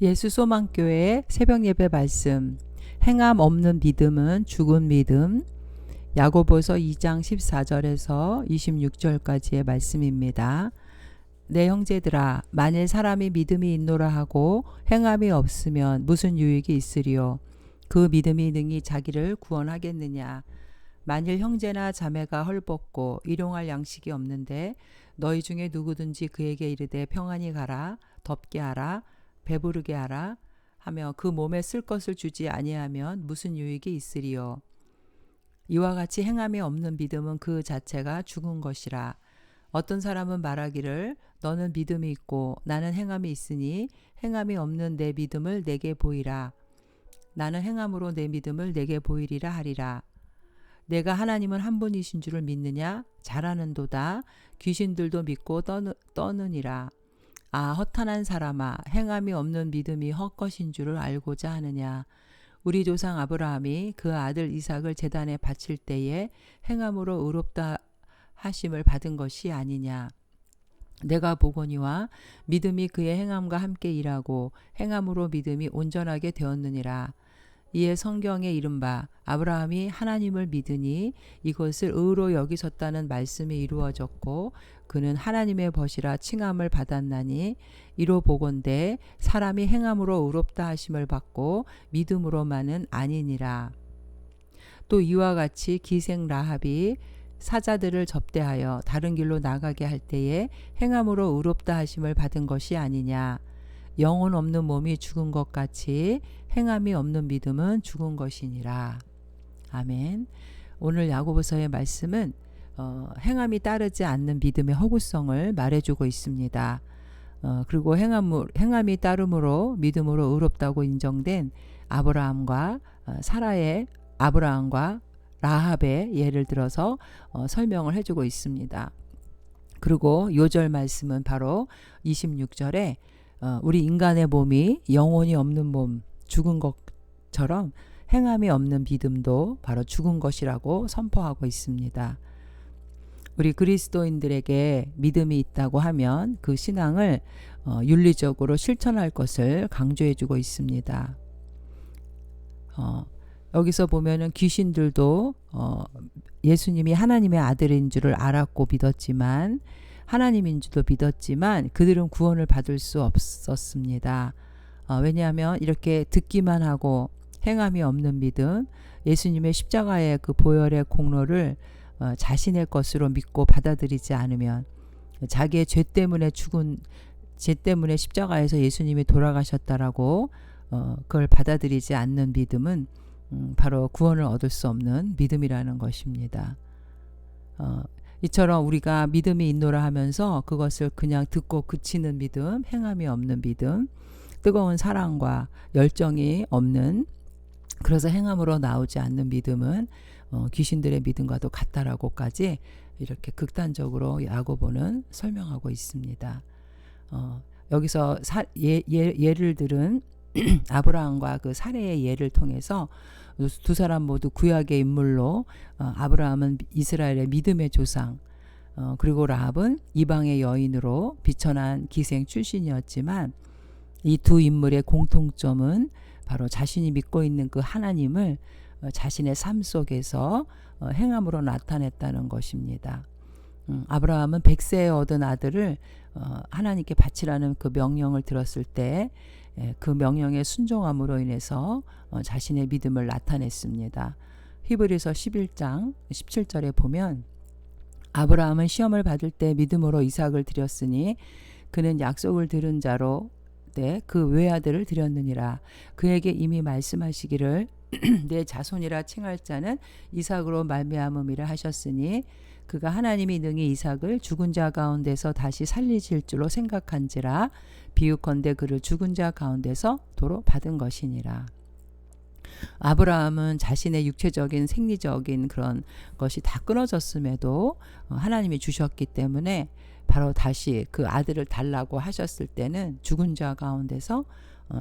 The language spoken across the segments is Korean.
예수 소망교회의 새벽 예배 말씀. 행함 없는 믿음은 죽은 믿음. 야고보서 2장 14절에서 26절까지의 말씀입니다. 내 형제들아, 만일 사람이 믿음이 있노라 하고 행함이 없으면 무슨 유익이 있으리요? 그 믿음이 능히 자기를 구원하겠느냐? 만일 형제나 자매가 헐벗고 일용할 양식이 없는데 너희 중에 누구든지 그에게 이르되 평안히 가라, 덥게 하라, 배부르게 하라 하며 그 몸에 쓸 것을 주지 아니하면 무슨 유익이 있으리요? 이와 같이 행함이 없는 믿음은 그 자체가 죽은 것이라. 어떤 사람은 말하기를 너는 믿음이 있고 나는 행함이 있으니 행함이 없는 내 믿음을 내게 보이라. 나는 행함으로 내 믿음을 내게 보이리라 하리라. 내가 하나님은 한 분이신 줄을 믿느냐? 잘하는도다. 귀신들도 믿고 떠느니라. 아, 허탄한 사람아, 행함이 없는 믿음이 헛것인 줄을 알고자 하느냐? 우리 조상 아브라함이 그 아들 이삭을 제단에 바칠 때에 행함으로 의롭다 하심을 받은 것이 아니냐? 내가 보거니와 믿음이 그의 행함과 함께 일하고 행함으로 믿음이 온전하게 되었느니라. 이에 성경에 이른바 아브라함이 하나님을 믿으니 이것을 의로 여기셨다는 말씀이 이루어졌고 그는 하나님의 벗이라 칭함을 받았나니 이로 보건대 사람이 행함으로 의롭다 하심을 받고 믿음으로만은 아니니라. 또 이와 같이 기생 라합이 사자들을 접대하여 다른 길로 나가게 할 때에 행함으로 의롭다 하심을 받은 것이 아니냐. 영혼 없는 몸이 죽은 것 같이 행함이 없는 믿음은 죽은 것이니라. 아멘. 오늘 야고보서의 말씀은 행함이 따르지 않는 믿음의 허구성을 말해주고 있습니다. 그리고 행함이 따름으로 믿음으로 의롭다고 인정된 아브라함과 라합의 예를 들어서 설명을 해주고 있습니다. 그리고 요절 말씀은 바로 26절에 우리 인간의 몸이 영혼이 없는 몸, 죽은 것처럼 행함이 없는 믿음도 바로 죽은 것이라고 선포하고 있습니다. 우리 그리스도인들에게 믿음이 있다고 하면 그 신앙을 윤리적으로 실천할 것을 강조해주고 있습니다. 여기서 보면은 귀신들도 예수님이 하나님의 아들인 줄을 알았고 믿었지만 하나님인 줄도 믿었지만 그들은 구원을 받을 수 없었습니다. 왜냐하면 이렇게 듣기만 하고 행함이 없는 믿음, 예수님의 십자가의 그 보혈의 공로를 자신의 것으로 믿고 받아들이지 않으면 자기의 죄 때문에 십자가에서 예수님이 돌아가셨다라고 그걸 받아들이지 않는 믿음은 바로 구원을 얻을 수 없는 믿음이라는 것입니다. 이처럼 우리가 믿음이 있노라 하면서 그것을 그냥 듣고 그치는 믿음, 행함이 없는 믿음, 뜨거운 사랑과 열정이 없는, 그래서 행함으로 나오지 않는 믿음은 귀신들의 믿음과도 같다라고까지 이렇게 극단적으로 야고보는 설명하고 있습니다. 여기서 예를 들은 아브라함과 그 사례의 예를 통해서 두 사람 모두 구약의 인물로 아브라함은 이스라엘의 믿음의 조상, 그리고 라합은 이방의 여인으로 비천한 기생 출신이었지만 이 두 인물의 공통점은 바로 자신이 믿고 있는 그 하나님을 자신의 삶 속에서 행함으로 나타냈다는 것입니다. 아브라함은 100세에 얻은 아들을 하나님께 바치라는 그 명령을 들었을 때 그 명령에 순종함으로 인해서 자신의 믿음을 나타냈습니다. 히브리서 11장 17절에 보면 아브라함은 시험을 받을 때 믿음으로 이삭을 드렸으니 그는 약속을 들은 자로 그 외아들을 드렸느니라. 그에게 이미 말씀하시기를 내 자손이라 칭할 자는 이삭으로 말미암음이라 하셨으니 그가 하나님이 능히 이삭을 죽은 자 가운데서 다시 살리실 줄로 생각한지라. 비유컨대 그를 죽은 자 가운데서 도로 받은 것이니라. 아브라함은 자신의 육체적인 생리적인 그런 것이 다 끊어졌음에도 하나님이 주셨기 때문에 바로 다시 그 아들을 달라고 하셨을 때는 죽은 자 가운데서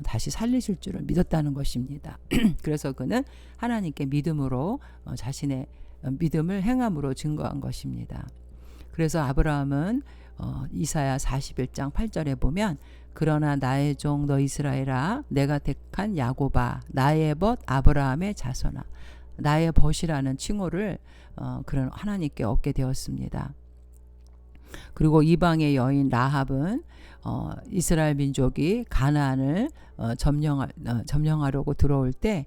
다시 살리실 줄을 믿었다는 것입니다. 그래서 그는 하나님께 믿음으로 자신의 믿음을 행함으로 증거한 것입니다. 그래서 아브라함은 이사야 41장 8절에 보면 그러나 나의 종 너 이스라엘아 내가 택한 야곱아 나의 벗 아브라함의 자손아. 나의 벗이라는 칭호를 그런 하나님께 얻게 되었습니다. 그리고 이방의 여인 라합은 이스라엘 민족이 가나안을 점령하려고 들어올 때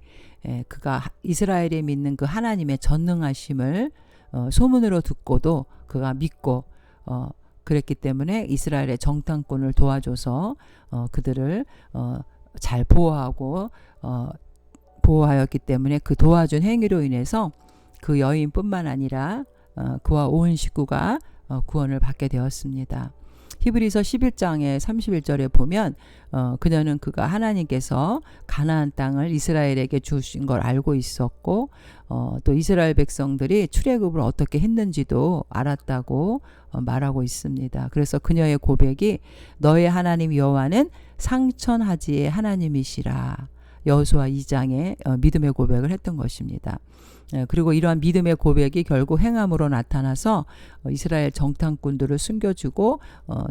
그가 이스라엘이 믿는 그 하나님의 전능하심을 소문으로 듣고도 그가 믿고 그랬기 때문에 이스라엘의 정탐꾼을 도와줘서 그들을 잘 보호하였기 때문에 그 도와준 행위로 인해서 그 여인뿐만 아니라 그와 온 식구가 구원을 받게 되었습니다. 히브리서 11장의 31절에 보면 그가 하나님께서 가나안 땅을 이스라엘에게 주신 걸 알고 있었고 또 이스라엘 백성들이 출애굽을 어떻게 했는지도 알았다고 말하고 있습니다. 그래서 그녀의 고백이 너의 하나님 여호와는 상천하지의 하나님이시라. 여호수아 2장에 믿음의 고백을 했던 것입니다. 그리고 이러한 믿음의 고백이 결국 행함으로 나타나서 이스라엘 정탐꾼들을 숨겨주고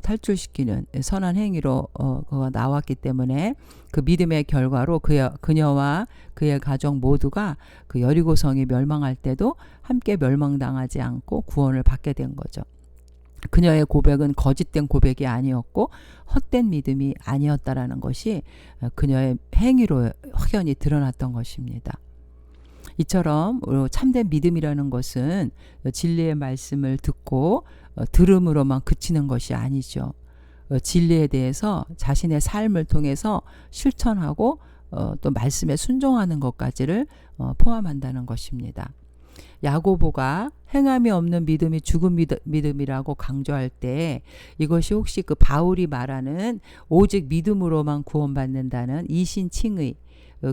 탈출시키는 선한 행위로 그가 나왔기 때문에 그 믿음의 결과로 그녀와 그의 가족 모두가 그 여리고성이 멸망할 때도 함께 멸망당하지 않고 구원을 받게 된 거죠. 그녀의 고백은 거짓된 고백이 아니었고 헛된 믿음이 아니었다라는 것이 그녀의 행위로 확연히 드러났던 것입니다. 이처럼 참된 믿음이라는 것은 진리의 말씀을 듣고 들음으로만 그치는 것이 아니죠. 진리에 대해서 자신의 삶을 통해서 실천하고 또 말씀에 순종하는 것까지를 포함한다는 것입니다. 야고보가 행함이 없는 믿음이 죽은 믿음이라고 강조할 때 이것이 혹시 그 바울이 말하는 오직 믿음으로만 구원받는다는 이신칭의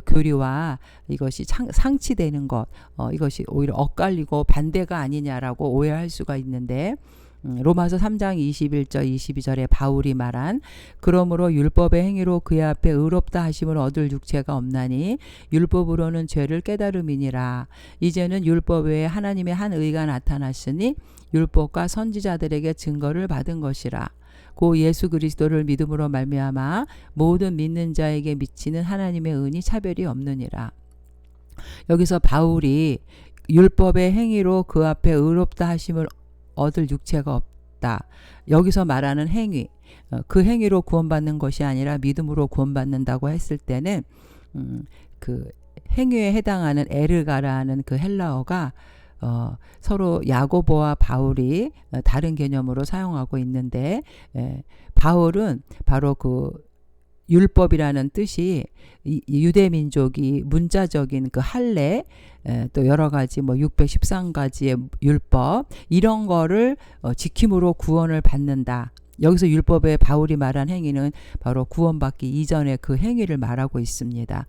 교리와 이것이 상치되는 것, 이것이 오히려 엇갈리고 반대가 아니냐라고 오해할 수가 있는데 로마서 3장 21절 22절에 바울이 말한 그러므로 율법의 행위로 그의 앞에 의롭다 하심을 얻을 육체가 없나니 율법으로는 죄를 깨달음이니라. 이제는 율법 외에 하나님의 한 의가 나타났으니 율법과 선지자들에게 증거를 받은 것이라. 고 예수 그리스도를 믿음으로 말미암아 모든 믿는 자에게 미치는 하나님의 은이 차별이 없느니라. 여기서 바울이 율법의 행위로 그 앞에 의롭다 하심을 얻을 육체가 없다. 여기서 말하는 행위, 그 행위로 구원받는 것이 아니라 믿음으로 구원받는다고 했을 때는 그 행위에 해당하는 에르가라는 그 헬라어가 서로 야고보와 바울이 다른 개념으로 사용하고 있는데 바울은 바로 그 율법이라는 뜻이 유대 민족이 문자적인 그 할례 또 여러 가지 613가지의 율법 이런 거를 지킴으로 구원을 받는다. 여기서 율법에 바울이 말한 행위는 바로 구원받기 이전의 그 행위를 말하고 있습니다.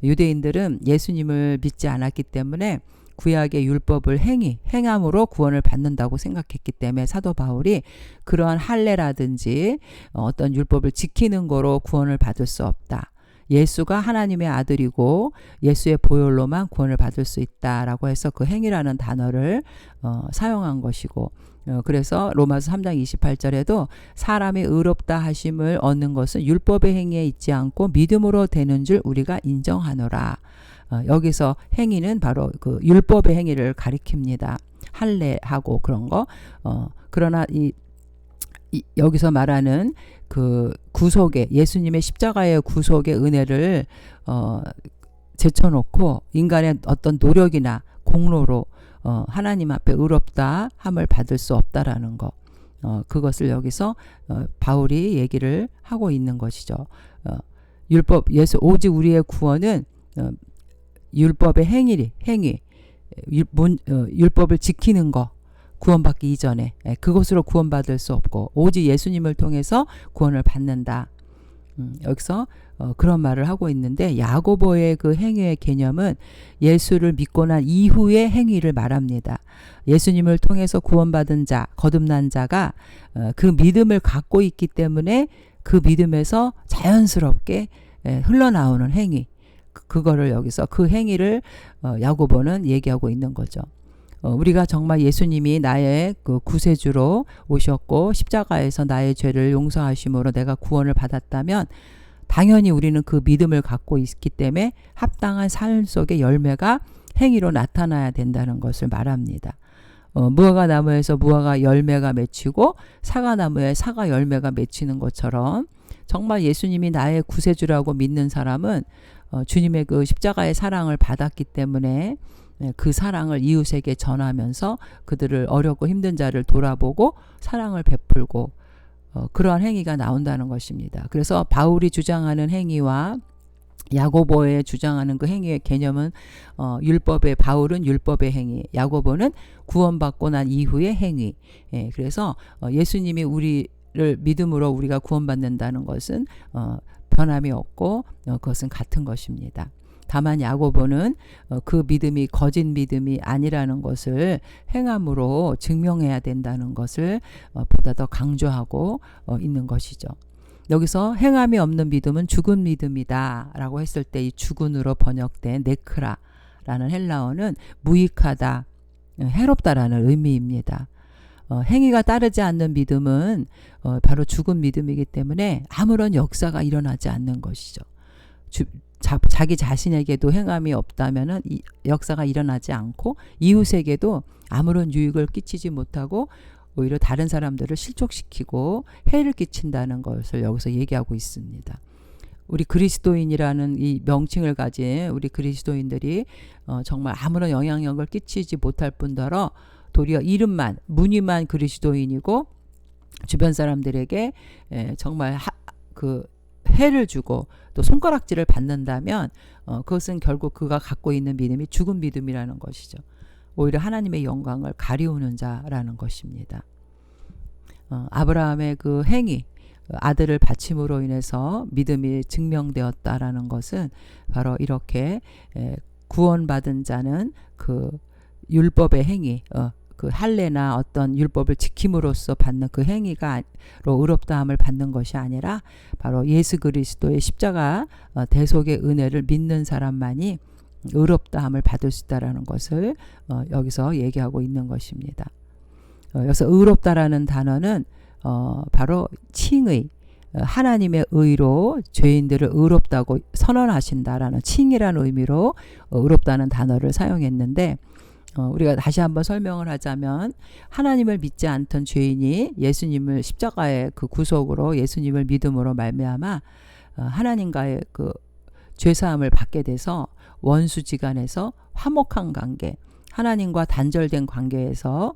유대인들은 예수님을 믿지 않았기 때문에 구약의 율법을 행함으로 구원을 받는다고 생각했기 때문에 사도 바울이 그러한 할례라든지 어떤 율법을 지키는 거로 구원을 받을 수 없다. 예수가 하나님의 아들이고 예수의 보혈로만 구원을 받을 수 있다라고 해서 그 행위라는 단어를 사용한 것이고 그래서 로마서 3장 28절에도 사람이 의롭다 하심을 얻는 것은 율법의 행위에 있지 않고 믿음으로 되는 줄 우리가 인정하노라. 여기서 행위는 바로 그 율법의 행위를 가리킵니다. 할례하고 그런 거. 그러나 여기서 말하는 그 구속의 예수님의 십자가의 구속의 은혜를 제쳐놓고 인간의 어떤 노력이나 공로로 하나님 앞에 의롭다 함을 받을 수 없다라는 거. 그것을 여기서 바울이 얘기를 하고 있는 것이죠. 오직 우리의 구원은 율법의 행위, 율법을 지키는 거, 구원받기 이전에 그것으로 구원받을 수 없고 오직 예수님을 통해서 구원을 받는다. 여기서 그런 말을 하고 있는데 야고보의 그 행위의 개념은 예수를 믿고 난 이후의 행위를 말합니다. 예수님을 통해서 구원받은 자, 거듭난 자가 그 믿음을 갖고 있기 때문에 그 믿음에서 자연스럽게 흘러나오는 행위. 그거를 여기서 그 행위를 야고보는 얘기하고 있는 거죠. 우리가 정말 예수님이 나의 그 구세주로 오셨고 십자가에서 나의 죄를 용서하심으로 내가 구원을 받았다면 당연히 우리는 그 믿음을 갖고 있기 때문에 합당한 삶 속의 열매가 행위로 나타나야 된다는 것을 말합니다. 무화과 나무에서 무화과 열매가 맺히고 사과나무에 사과 열매가 맺히는 것처럼 정말 예수님이 나의 구세주라고 믿는 사람은 주님의 그 십자가의 사랑을 받았기 때문에 그 사랑을 이웃에게 전하면서 그들을 어렵고 힘든 자를 돌아보고 사랑을 베풀고 그러한 행위가 나온다는 것입니다. 그래서 바울이 주장하는 행위와 야고보에 주장하는 그 행위의 개념은 율법의 바울은 율법의 행위, 야고보는 구원받고 난 이후의 행위. 그래서 예수님이 우리를 믿음으로 우리가 구원받는다는 것은 변함이 없고 그것은 같은 것입니다. 다만 야고보는 그 믿음이 거짓 믿음이 아니라는 것을 행함으로 증명해야 된다는 것을 보다 더 강조하고 있는 것이죠. 여기서 행함이 없는 믿음은 죽은 믿음이다 라고 했을 때 이 죽은으로 번역된 네크라라는 헬라어는 무익하다, 해롭다라는 의미입니다. 행위가 따르지 않는 믿음은 바로 죽은 믿음이기 때문에 아무런 역사가 일어나지 않는 것이죠. 자기 자신에게도 행함이 없다면 이 역사가 일어나지 않고 이웃에게도 아무런 유익을 끼치지 못하고 오히려 다른 사람들을 실족시키고 해를 끼친다는 것을 여기서 얘기하고 있습니다. 우리 그리스도인이라는 이 명칭을 가진 우리 그리스도인들이 정말 아무런 영향력을 끼치지 못할 뿐더러 도리어 이름만 무늬만 그리스도인이고 주변 사람들에게 정말 그 해를 주고 또 손가락질을 받는다면 그것은 결국 그가 갖고 있는 믿음이 죽은 믿음이라는 것이죠. 오히려 하나님의 영광을 가리우는 자라는 것입니다. 아브라함의 그 행위, 아들을 바침으로 인해서 믿음이 증명되었다라는 것은 바로 이렇게 구원받은 자는 그 율법의 행위, 그 할례나 어떤 율법을 지킴으로써 받는 그 행위가로 의롭다함을 받는 것이 아니라 바로 예수 그리스도의 십자가 대속의 은혜를 믿는 사람만이 의롭다함을 받을 수 있다라는 것을 여기서 얘기하고 있는 것입니다. 여기서 의롭다라는 단어는 바로 칭의, 하나님의 의로 죄인들을 의롭다고 선언하신다라는 칭이라는 의미로 의롭다는 단어를 사용했는데 우리가 다시 한번 설명을 하자면 하나님을 믿지 않던 죄인이 예수님을 십자가의 그 구속으로 예수님을 믿음으로 말미암아 하나님과의 그 죄사함을 받게 돼서 원수지간에서 화목한 관계, 하나님과 단절된 관계에서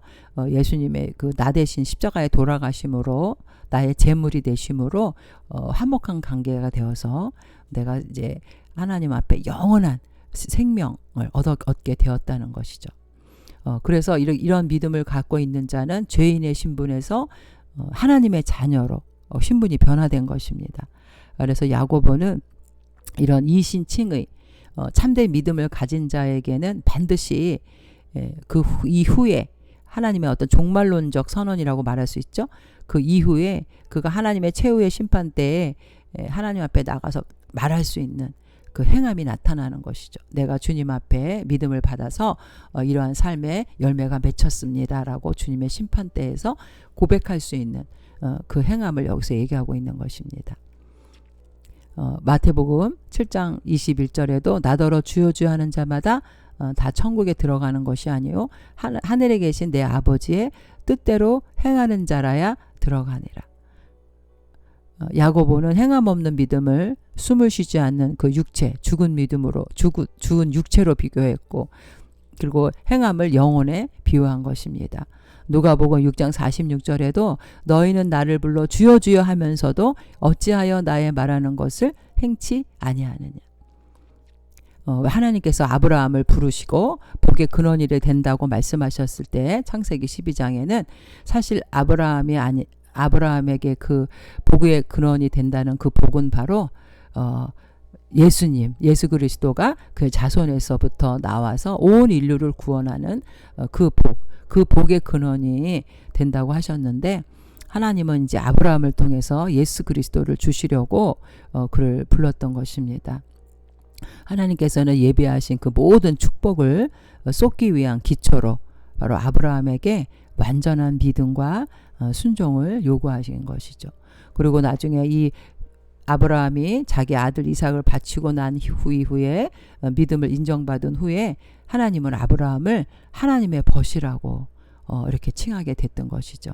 예수님의 그 나 대신 십자가에 돌아가심으로 나의 제물이 되심으로 화목한 관계가 되어서 내가 이제 하나님 앞에 영원한 생명을 얻게 되었다는 것이죠. 그래서 이런 믿음을 갖고 있는 자는 죄인의 신분에서 하나님의 자녀로 신분이 변화된 것입니다. 그래서 야고보는 이런 이신칭의 참된 믿음을 가진 자에게는 반드시 그 이후에 하나님의 어떤 종말론적 선언이라고 말할 수 있죠. 그 이후에 그가 하나님의 최후의 심판 때에 하나님 앞에 나가서 말할 수 있는 그 행함이 나타나는 것이죠. 내가 주님 앞에 믿음을 받아서 이러한 삶의 열매가 맺혔습니다라고 주님의 심판대에서 고백할 수 있는 그 행함을 여기서 얘기하고 있는 것입니다. 마태복음 7장 21절에도 나더러 주여 주여 하는 자마다 다 천국에 들어가는 것이 아니요 하늘에 계신 내 아버지의 뜻대로 행하는 자라야 들어가니라. 야고보는 행함 없는 믿음을 숨을 쉬지 않는 그 육체, 죽은 믿음으로 죽은 육체로 비교했고 그리고 행함을 영혼에 비유한 것입니다. 누가복음 6장 46절에도 너희는 나를 불러 주여 주여 하면서도 어찌하여 나의 말하는 것을 행치 아니하느냐. 하나님께서 아브라함을 부르시고 복의 근원이 된다고 말씀하셨을 때 창세기 12장에는 사실 아브라함에게 그 복의 근원이 된다는 그 복은 바로 예수님, 예수 그리스도가 그 자손에서부터 나와서 온 인류를 구원하는 그 복의 근원이 된다고 하셨는데 하나님은 이제 아브라함을 통해서 예수 그리스도를 주시려고 그를 불렀던 것입니다. 하나님께서는 예비하신 그 모든 축복을 쏟기 위한 기초로 바로 아브라함에게 완전한 믿음과 순종을 요구하신 것이죠. 그리고 나중에 이 아브라함이 자기 아들 이삭을 바치고 난 이후에 믿음을 인정받은 후에 하나님은 아브라함을 하나님의 벗이라고 이렇게 칭하게 됐던 것이죠.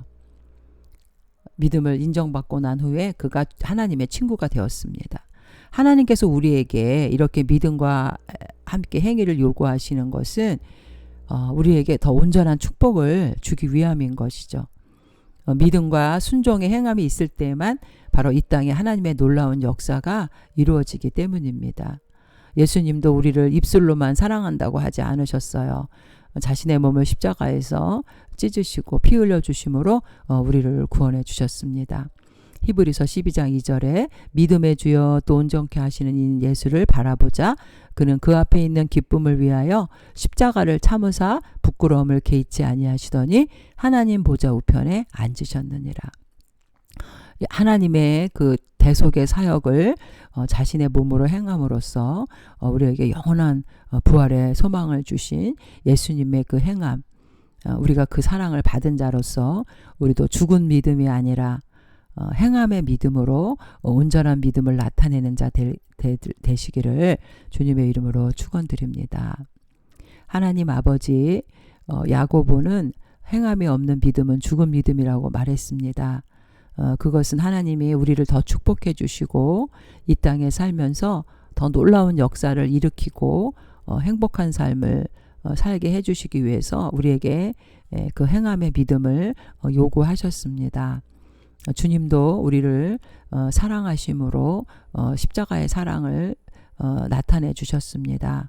믿음을 인정받고 난 후에 그가 하나님의 친구가 되었습니다. 하나님께서 우리에게 이렇게 믿음과 함께 행위를 요구하시는 것은 우리에게 더 온전한 축복을 주기 위함인 것이죠. 믿음과 순종의 행함이 있을 때만 바로 이 땅에 하나님의 놀라운 역사가 이루어지기 때문입니다. 예수님도 우리를 입술로만 사랑한다고 하지 않으셨어요. 자신의 몸을 십자가에서 찢으시고 피 흘려 주심으로 우리를 구원해 주셨습니다. 히브리서 12장 2절에 믿음의 주여 또 온전케 하시는 이 예수를 바라보자. 그는 그 앞에 있는 기쁨을 위하여 십자가를 참으사 부끄러움을 개의치 아니하시더니 하나님 보좌 우편에 앉으셨느니라. 하나님의 그 대속의 사역을 자신의 몸으로 행함으로써 우리에게 영원한 부활의 소망을 주신 예수님의 그 행함, 우리가 그 사랑을 받은 자로서 우리도 죽은 믿음이 아니라 행함의 믿음으로 온전한 믿음을 나타내는 자 되시기를 주님의 이름으로 축원드립니다. 하나님 아버지, 야고보는 행함이 없는 믿음은 죽은 믿음이라고 말했습니다. 그것은 하나님이 우리를 더 축복해 주시고 이 땅에 살면서 더 놀라운 역사를 일으키고 행복한 삶을 살게 해주시기 위해서 우리에게 그 행함의 믿음을 요구하셨습니다. 주님도 우리를 사랑하심으로 십자가의 사랑을 나타내 주셨습니다.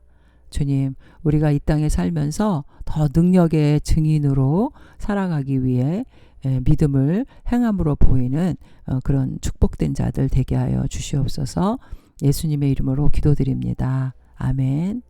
주님, 우리가 이 땅에 살면서 더 능력의 증인으로 살아가기 위해 믿음을 행함으로 보이는 그런 축복된 자들 되게 하여 주시옵소서. 예수님의 이름으로 기도드립니다. 아멘.